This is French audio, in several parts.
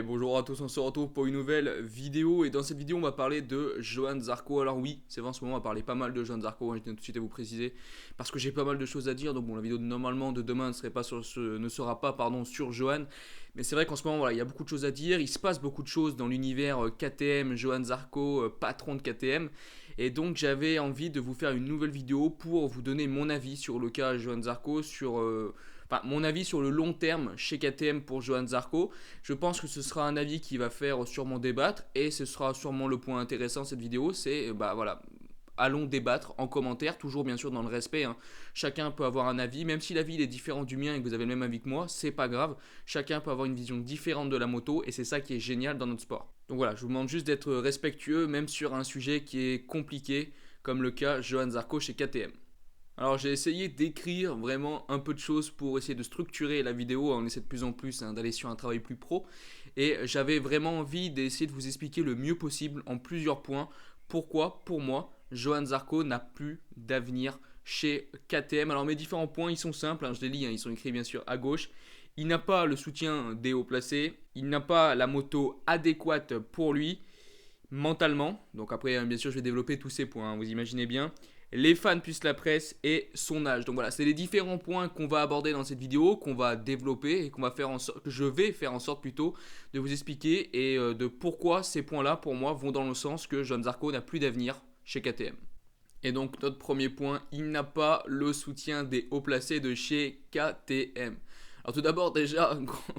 Bonjour à tous, on se retrouve pour une nouvelle vidéo et dans cette vidéo on va parler de Johann Zarco. Alors oui, c'est vrai, en ce moment on va parler pas mal de Johann Zarco, je tiens tout de suite à vous préciser parce que j'ai pas mal de choses à dire. Donc bon, la vidéo normalement de demain ne sera pas sur Johann, mais c'est vrai qu'en ce moment voilà, il y a beaucoup de choses à dire, il se passe beaucoup de choses dans l'univers KTM, Johann Zarco, patron de KTM, et donc j'avais envie de vous faire une nouvelle vidéo pour vous donner mon avis sur le cas Johann Zarco, mon avis sur le long terme chez KTM pour Johann Zarco. Je pense que ce sera un avis qui va faire sûrement débattre et ce sera sûrement le point intéressant de cette vidéo, c'est voilà, allons débattre en commentaire, toujours bien sûr dans le respect, hein. Chacun peut avoir un avis, même si l'avis est différent du mien et que vous avez le même avis que moi, c'est pas grave. Chacun peut avoir une vision différente de la moto et c'est ça qui est génial dans notre sport. Donc voilà, je vous demande juste d'être respectueux, même sur un sujet qui est compliqué, comme le cas Johann Zarco chez KTM. Alors j'ai essayé d'écrire vraiment un peu de choses pour essayer de structurer la vidéo. On essaie de plus en plus d'aller sur un travail plus pro. Et j'avais vraiment envie d'essayer de vous expliquer le mieux possible en plusieurs points pourquoi, pour moi, Johann Zarco n'a plus d'avenir chez KTM. Alors mes différents points, ils sont simples, je les lis, ils sont écrits bien sûr à gauche. Il n'a pas le soutien des hauts placés, il n'a pas la moto adéquate pour lui mentalement. Donc après, bien sûr, je vais développer tous ces points, vous imaginez bien. Les fans plus la presse et son âge. Donc voilà, c'est les différents points qu'on va aborder dans cette vidéo, qu'on va développer et qu'on va faire en sorte, que je vais faire en sorte plutôt de vous expliquer et de pourquoi ces points-là, pour moi, vont dans le sens que Johann Zarco n'a plus d'avenir chez KTM. Et donc notre premier point, il n'a pas le soutien des hauts placés de chez KTM. Alors tout d'abord déjà,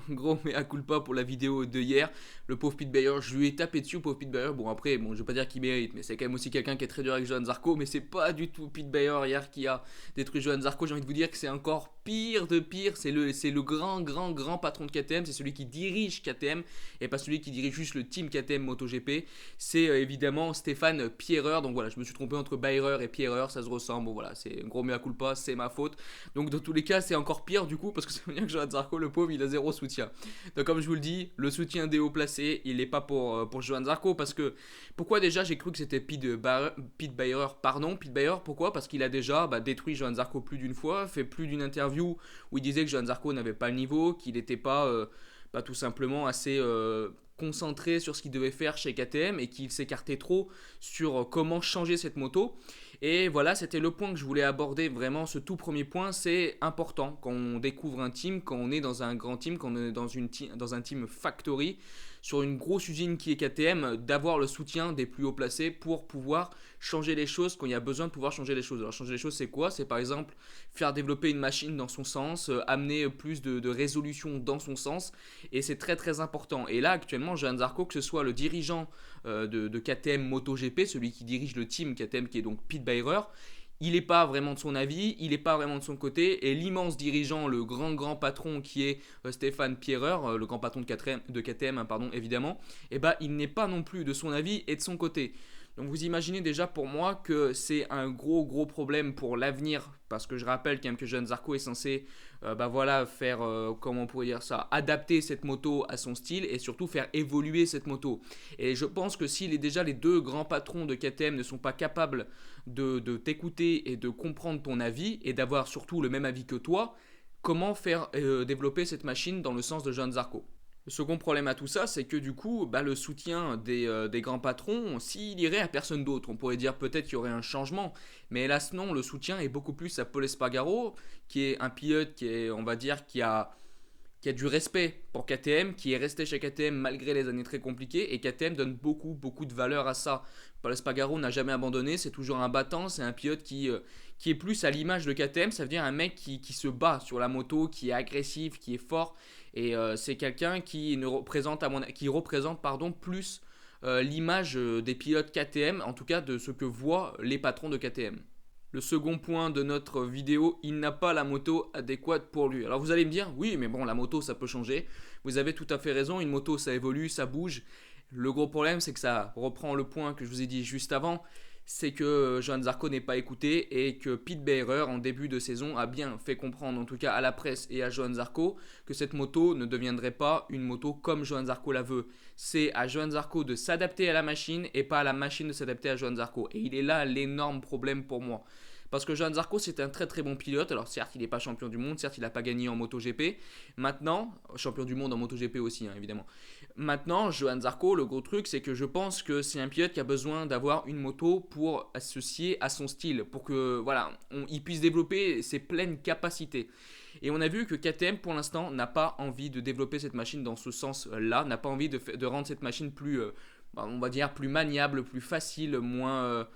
gros mea culpa pour la vidéo de hier. Le pauvre Pete Bayer, je lui ai tapé dessus, pauvre Pete Bayer. Bon après, je vais pas dire qu'il mérite, mais c'est quand même aussi quelqu'un qui est très dur avec Johann Zarco. Mais c'est pas du tout Pete Bayer hier qui a détruit Johann Zarco. J'ai envie de vous dire que c'est encore pire de pire. C'est le grand patron de KTM. C'est celui qui dirige KTM et pas celui qui dirige juste le team KTM MotoGP. C'est évidemment Stéphane Pierreur. Donc voilà, je me suis trompé entre Bayer et Pierreur, ça se ressemble. Bon voilà, c'est un gros mea culpa, c'est ma faute. Donc dans tous les cas, c'est encore pire du coup parce que ça veut dire que Johann Zarco, le pauvre, il a zéro soutien. Donc comme je vous le dis, le soutien des hauts placés, il n'est pas pour Johann Zarco parce que pourquoi déjà j'ai cru que c'était Pete Bayer, Pete Bayer, pourquoi? Parce qu'il a déjà détruit Johann Zarco plus d'une fois, fait plus d'une interview où il disait que Johann Zarco n'avait pas le niveau, qu'il n'était pas tout simplement assez concentré sur ce qu'il devait faire chez KTM et qu'il s'écartait trop sur comment changer cette moto. Et voilà, c'était le point que je voulais aborder, vraiment ce tout premier point, c'est important quand on découvre un team, quand on est dans un grand team, quand on est dans un team factory, sur une grosse usine qui est KTM, d'avoir le soutien des plus hauts placés pour pouvoir changer les choses quand il y a besoin de pouvoir changer les choses. Alors changer les choses c'est quoi? C'est par exemple faire développer une machine dans son sens, amener plus de résolution dans son sens, et c'est très très important. Et là actuellement, Johann Zarco, que ce soit le dirigeant de KTM MotoGP, celui qui dirige le team KTM qui est donc Pete Bayer, il n'est pas vraiment de son avis, il n'est pas vraiment de son côté, et l'immense dirigeant, le grand patron qui est Stéphane Pierreur, le grand patron de KTM pardon, évidemment, il n'est pas non plus de son avis et de son côté. Donc vous imaginez déjà pour moi que c'est un gros problème pour l'avenir, parce que je rappelle quand même que Johann Zarco est censé faire, comment on pourrait dire ça, adapter cette moto à son style et surtout faire évoluer cette moto. Et je pense que si déjà les deux grands patrons de KTM ne sont pas capables de t'écouter et de comprendre ton avis et d'avoir surtout le même avis que toi, comment faire développer cette machine dans le sens de Johann Zarco? Le second problème à tout ça, c'est que du coup, le soutien des grands patrons, s'il irait à personne d'autre, on pourrait dire peut-être qu'il y aurait un changement, mais hélas non, le soutien est beaucoup plus à Paul Espargaro, qui est un pilote qui est, on va dire, qui a du respect pour KTM, qui est resté chez KTM malgré les années très compliquées, et KTM donne beaucoup de valeur à ça. Paul Espargaro n'a jamais abandonné, c'est toujours un battant, c'est un pilote qui est plus à l'image de KTM, ça veut dire un mec qui se bat sur la moto, qui est agressif, qui est fort, et c'est quelqu'un qui représente plus l'image des pilotes KTM, en tout cas de ce que voient les patrons de KTM. Le second point de notre vidéo, il n'a pas la moto adéquate pour lui. Alors vous allez me dire, oui mais bon la moto ça peut changer. Vous avez tout à fait raison, une moto ça évolue, ça bouge. Le gros problème c'est que ça reprend le point que je vous ai dit juste avant, c'est que Johann Zarco n'est pas écouté et que Pete Bayer en début de saison a bien fait comprendre en tout cas à la presse et à Johann Zarco que cette moto ne deviendrait pas une moto comme Johann Zarco la veut. C'est à Johann Zarco de s'adapter à la machine et pas à la machine de s'adapter à Johann Zarco. Et il est là l'énorme problème pour moi. Parce que Johann Zarco, c'est un très très bon pilote. Alors certes, il n'est pas champion du monde, certes, il n'a pas gagné en MotoGP. Maintenant, champion du monde en MotoGP aussi, hein, évidemment. Maintenant, Johann Zarco, le gros truc, c'est que je pense que c'est un pilote qui a besoin d'avoir une moto pour associer à son style, pour que voilà, il puisse développer ses pleines capacités. Et on a vu que KTM, pour l'instant, n'a pas envie de développer cette machine dans ce sens-là, n'a pas envie de rendre cette machine plus, on va dire, plus maniable, plus facile, moins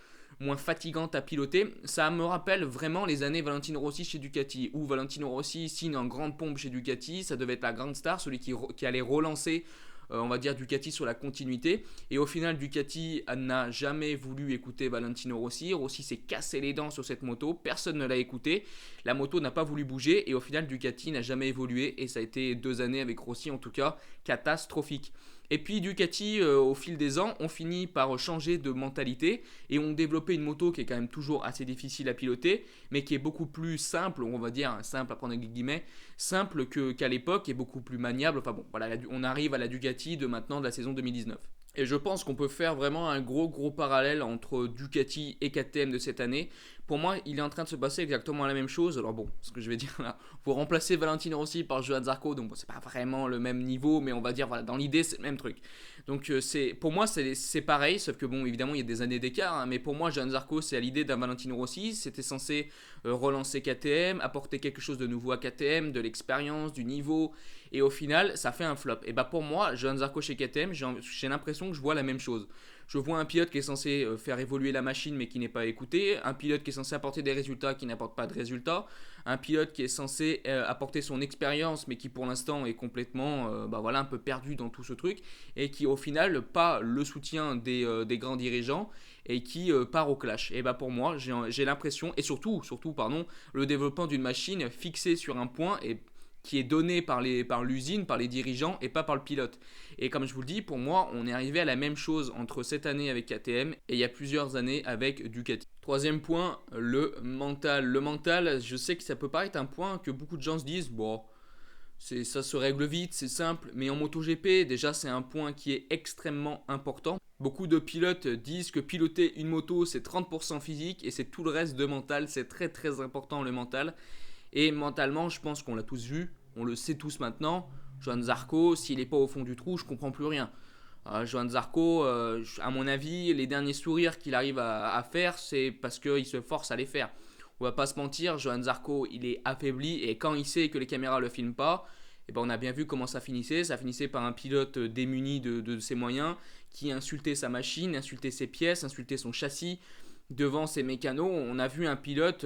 fatigante à piloter. Ça me rappelle vraiment les années Valentino Rossi chez Ducati, où Valentino Rossi signe en grande pompe chez Ducati, ça devait être la grande star, celui qui allait relancer on va dire Ducati sur la continuité. Et au final, Ducati n'a jamais voulu écouter Valentino Rossi. Rossi s'est cassé les dents sur cette moto. Personne ne l'a écouté. La moto n'a pas voulu bouger. Et au final, Ducati n'a jamais évolué. Et ça a été 2 années avec Rossi, en tout cas, catastrophique. Et puis Ducati, au fil des ans, ont fini par changer de mentalité et ont développé une moto qui est quand même toujours assez difficile à piloter, mais qui est beaucoup plus simple, on va dire simple à prendre avec guillemets, simple qu'à l'époque et beaucoup plus maniable. Enfin bon, voilà, on arrive à la Ducati de maintenant de la saison 2019. Et je pense qu'on peut faire vraiment un gros parallèle entre Ducati et KTM de cette année. Pour moi, il est en train de se passer exactement la même chose. Alors bon, ce que je vais dire là, pour remplacer Valentino Rossi par Johann Zarco, donc bon, c'est pas vraiment le même niveau, mais on va dire voilà, dans l'idée c'est le même truc. Donc pour moi c'est pareil, sauf que bon évidemment il y a des années d'écart, hein, mais pour moi Johann Zarco c'est à l'idée d'un Valentino Rossi. C'était censé relancer KTM, apporter quelque chose de nouveau à KTM, de l'expérience, du niveau. Et au final, ça fait un flop. Et bah pour moi, Johann Zarco chez KTM, j'ai l'impression que je vois la même chose. Je vois un pilote qui est censé faire évoluer la machine mais qui n'est pas écouté, un pilote qui est censé apporter des résultats qui n'apporte pas de résultats, un pilote qui est censé apporter son expérience mais qui pour l'instant est complètement voilà, un peu perdu dans tout ce truc et qui au final pas le soutien des grands dirigeants et qui part au clash. Et bah pour moi, j'ai l'impression, et surtout pardon, le développement d'une machine fixée sur un point et qui est donné par l'usine, par les dirigeants et pas par le pilote. Et comme je vous le dis, pour moi, on est arrivé à la même chose entre cette année avec KTM et il y a plusieurs années avec Ducati. Troisième point, le mental. Le mental, je sais que ça peut paraître un point que beaucoup de gens se disent, bon, ça se règle vite, c'est simple, mais en MotoGP, déjà, c'est un point qui est extrêmement important. Beaucoup de pilotes disent que piloter une moto, c'est 30% physique et c'est tout le reste de mental. C'est très important le mental. Et mentalement, je pense qu'on l'a tous vu, on le sait tous maintenant. Johann Zarco, s'il n'est pas au fond du trou, je ne comprends plus rien. Johann Zarco, à mon avis, les derniers sourires qu'il arrive à faire, c'est parce qu'il se force à les faire. On va pas se mentir, Johann Zarco, il est affaibli et quand il sait que les caméras ne le filment pas, eh ben on a bien vu comment ça finissait. Ça finissait par un pilote démuni de ses moyens qui insultait sa machine, insultait ses pièces, insultait son châssis devant ses mécanos. On a vu un pilote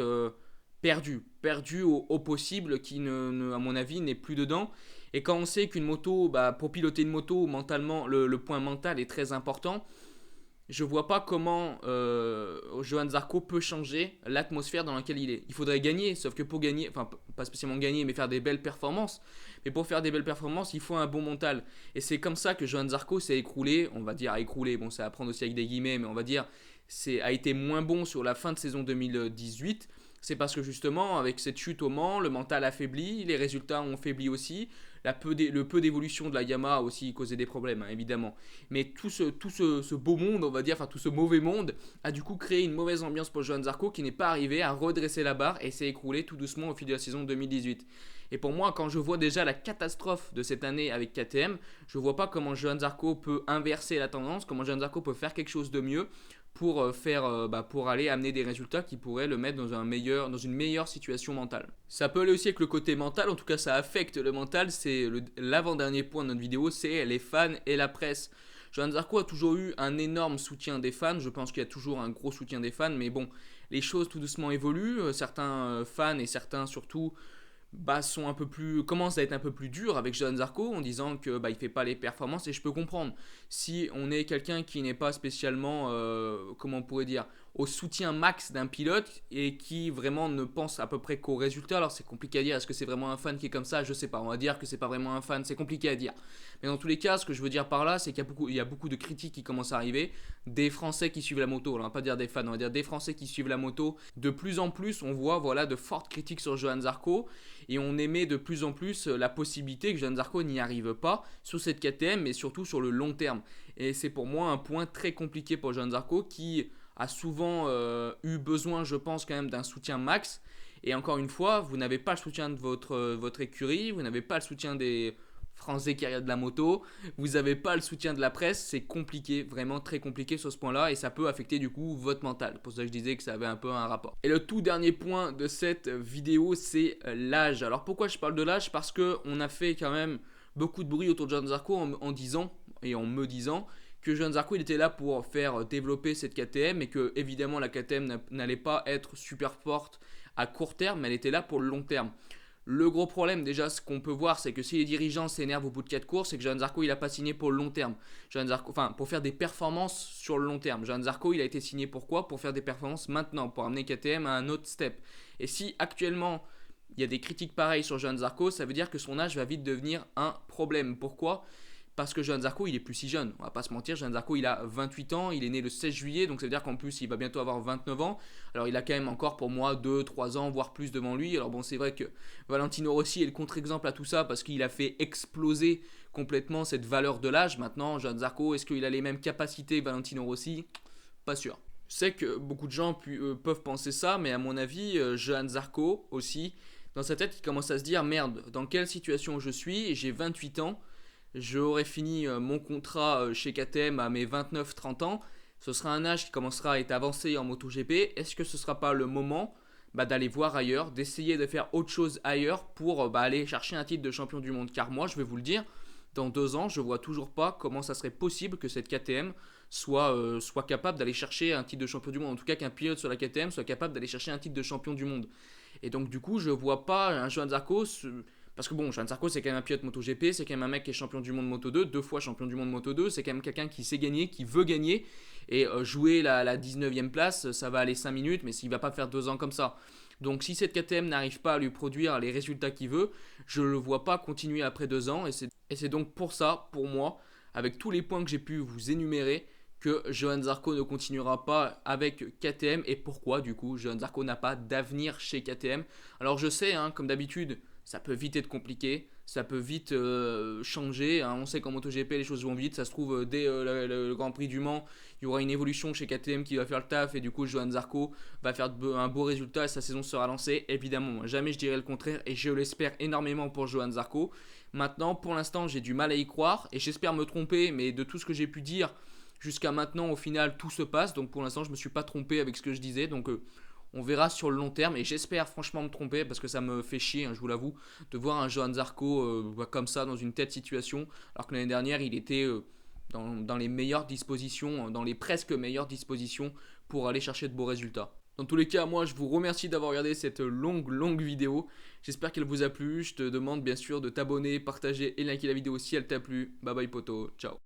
perdu au possible qui, à mon avis, n'est plus dedans. Et quand on sait qu'une moto, pour piloter une moto, mentalement, le point mental est très important, je vois pas comment Johann Zarco peut changer l'atmosphère dans laquelle il est. Il faudrait gagner, sauf que pour gagner, enfin pas spécialement gagner, mais faire des belles performances. Mais pour faire des belles performances, il faut un bon mental. Et c'est comme ça que Johann Zarco s'est écroulé, on va dire écroulé, bon c'est à prendre aussi avec des guillemets, mais on va dire a été moins bon sur la fin de saison 2018. C'est parce que justement, avec cette chute au Mans, le mental affaibli, les résultats ont faibli aussi. Le peu d'évolution de la Yamaha a aussi causé des problèmes, hein, évidemment. Mais tout ce beau monde, on va dire, enfin tout ce mauvais monde, a du coup créé une mauvaise ambiance pour Johann Zarco qui n'est pas arrivé à redresser la barre et s'est écroulé tout doucement au fil de la saison 2018. Et pour moi, quand je vois déjà la catastrophe de cette année avec KTM, je ne vois pas comment Johann Zarco peut inverser la tendance, comment Johann Zarco peut faire quelque chose de mieux pour aller amener des résultats qui pourraient le mettre dans une meilleure situation mentale. Ça peut aller aussi avec le côté mental, en tout cas ça affecte le mental, c'est l'avant-dernier point de notre vidéo, c'est les fans et la presse. Johann Zarco a toujours eu un énorme soutien des fans, je pense qu'il y a toujours un gros soutien des fans, mais bon, les choses tout doucement évoluent, certains fans et certains surtout commencent à être un peu plus durs avec Johann Zarco en disant que il fait pas les performances et je peux comprendre. Si on est quelqu'un qui n'est pas spécialement comment on pourrait dire au soutien max d'un pilote et qui vraiment ne pense à peu près qu'au résultat, alors c'est compliqué à dire, est-ce que c'est vraiment un fan qui est comme ça, je sais pas, on va dire que c'est pas vraiment un fan, c'est compliqué à dire. Mais dans tous les cas, ce que je veux dire par là, c'est qu'il y a beaucoup de critiques qui commencent à arriver, des Français qui suivent la moto, alors on va pas dire des fans, on va dire des Français qui suivent la moto. De plus en plus, on voit de fortes critiques sur Johann Zarco et on émet de plus en plus la possibilité que Johann Zarco n'y arrive pas sur cette KTM, mais surtout sur le long terme. Et c'est pour moi un point très compliqué pour Johann Zarco qui a souvent eu besoin, je pense, quand même d'un soutien max. Et encore une fois, vous n'avez pas le soutien de votre écurie, vous n'avez pas le soutien des Français qui regardent de la moto, vous n'avez pas le soutien de la presse, c'est compliqué, vraiment très compliqué sur ce point-là, et ça peut affecter du coup votre mental. Pour ça que je disais que ça avait un peu un rapport. Et le tout dernier point de cette vidéo, c'est l'âge. Alors pourquoi je parle de l'âge? Parce qu'on a fait quand même beaucoup de bruit autour de Johann Zarco en disant, et en me disant, que Johann Zarco il était là pour faire développer cette KTM et que évidemment la KTM n'allait pas être super forte à court terme, mais elle était là pour le long terme. Le gros problème déjà, ce qu'on peut voir, c'est que si les dirigeants s'énervent au bout de 4 courses, c'est que Johann Zarco il n'a pas signé pour le long terme. Johann Zarco, enfin pour faire des performances sur le long terme. Johann Zarco il a été signé pourquoi? Pour faire des performances maintenant, pour amener KTM à un autre step. Et si actuellement il y a des critiques pareilles sur Johann Zarco, ça veut dire que son âge va vite devenir un problème. Pourquoi? Parce que Johann Zarco, il est plus si jeune. On va pas se mentir, Johann Zarco, il a 28 ans, il est né le 16 juillet, donc ça veut dire qu'en plus, il va bientôt avoir 29 ans. Alors il a quand même encore pour moi 2-3 ans, voire plus devant lui. Alors bon, c'est vrai que Valentino Rossi est le contre-exemple à tout ça parce qu'il a fait exploser complètement cette valeur de l'âge. Maintenant, Johann Zarco, est-ce qu'il a les mêmes capacités que Valentino Rossi? Pas sûr. Je sais que beaucoup de gens peuvent penser ça, mais à mon avis, Johann Zarco aussi, dans sa tête, il commence à se dire merde, dans quelle situation je suis? J'ai 28 ans. J'aurai fini mon contrat chez KTM à mes 29-30 ans. Ce sera un âge qui commencera à être avancé en MotoGP. Est-ce que ce ne sera pas le moment d'aller voir ailleurs, d'essayer de faire autre chose ailleurs pour aller chercher un titre de champion du monde? Car moi, je vais vous le dire, dans 2 ans, je ne vois toujours pas comment ça serait possible que cette KTM soit capable d'aller chercher un titre de champion du monde. En tout cas, qu'un pilote sur la KTM soit capable d'aller chercher un titre de champion du monde. Et donc, du coup, je ne vois pas un Johann Zarco parce que bon, Johann Zarco, c'est quand même un pilote MotoGP, c'est quand même un mec qui est champion du monde Moto 2, 2 fois champion du monde Moto 2, c'est quand même quelqu'un qui sait gagner, qui veut gagner, et jouer la 19e place, ça va aller 5 minutes, mais s'il va pas faire 2 ans comme ça. Donc si cette KTM n'arrive pas à lui produire les résultats qu'il veut, je ne le vois pas continuer après 2 ans, et c'est donc pour ça, pour moi, avec tous les points que j'ai pu vous énumérer, que Johann Zarco ne continuera pas avec KTM, et pourquoi du coup Johann Zarco n'a pas d'avenir chez KTM. Alors je sais, hein, comme d'habitude, ça peut vite être compliqué, ça peut vite changer. Hein. On sait qu'en MotoGP, les choses vont vite. Ça se trouve, dès le Grand Prix du Mans, il y aura une évolution chez KTM qui va faire le taf. Et du coup, Johann Zarco va faire un beau résultat et sa saison sera lancée. Évidemment, jamais je dirais le contraire et je l'espère énormément pour Johann Zarco. Maintenant, pour l'instant, j'ai du mal à y croire et j'espère me tromper. Mais de tout ce que j'ai pu dire jusqu'à maintenant, au final, tout se passe. Donc pour l'instant, je ne me suis pas trompé avec ce que je disais. Donc on verra sur le long terme et j'espère franchement me tromper parce que ça me fait chier, hein, je vous l'avoue, de voir un Johann Zarco comme ça dans une telle situation alors que l'année dernière il était dans les meilleures dispositions, dans les presque meilleures dispositions pour aller chercher de beaux résultats. Dans tous les cas, moi je vous remercie d'avoir regardé cette longue vidéo. J'espère qu'elle vous a plu. Je te demande bien sûr de t'abonner, partager et liker la vidéo si elle t'a plu. Bye bye poto, ciao.